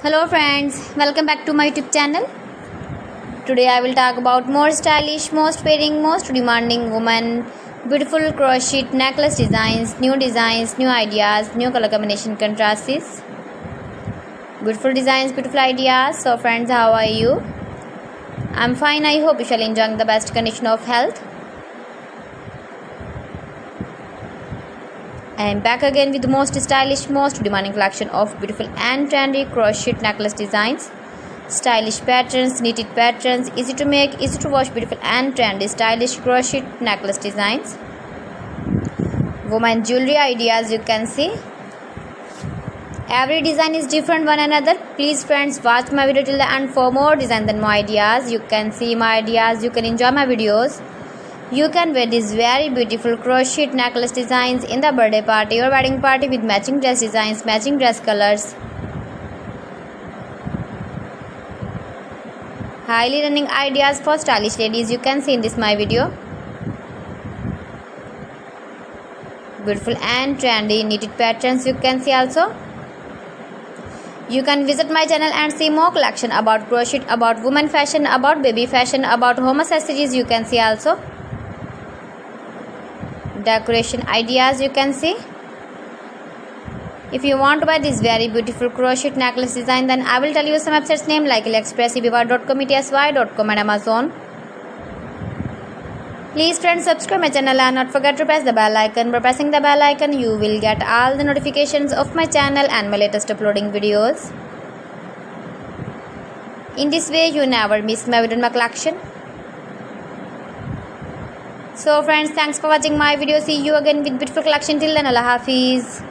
Hello friends, welcome back to my YouTube channel. Today I will talk about more stylish, most wearing, most demanding women, beautiful crochet necklace designs, new ideas, new color combination contrasts. Beautiful designs, beautiful ideas. So friends, how are you? I'm fine. I hope you shall enjoy the best condition of health. I am back again with the most stylish, most demanding collection of beautiful and trendy crochet necklace designs. Stylish patterns, knitted patterns, easy to make, easy to wash, beautiful and trendy stylish crochet necklace designs. Woman jewelry ideas, you can see. Every design is different one another. Please friends, watch my video till the end for more designs and more ideas. You can see my ideas, you can enjoy my videos. You can wear these very beautiful crochet necklace designs in the birthday party or wedding party with matching dress designs, matching dress colors. Highly running ideas for stylish ladies, you can see in this my video. Beautiful and trendy knitted patterns, you can see also. You can visit my channel and see more collection about crochet, about women fashion, about baby fashion, about home accessories, you can see also. Decoration ideas, you can see. If you want to buy this very beautiful crochet necklace design, then I will tell you some websites name like AliExpress, eBay.com, ETSY.com and Amazon. Please friends, subscribe my channel and not forget to press the bell icon. By pressing the bell icon, you will get all the notifications of my channel and my latest uploading videos. In this way, you never miss my video in my collection. So friends, thanks for watching my video. See you again with beautiful collection. Till then, Allah Hafiz.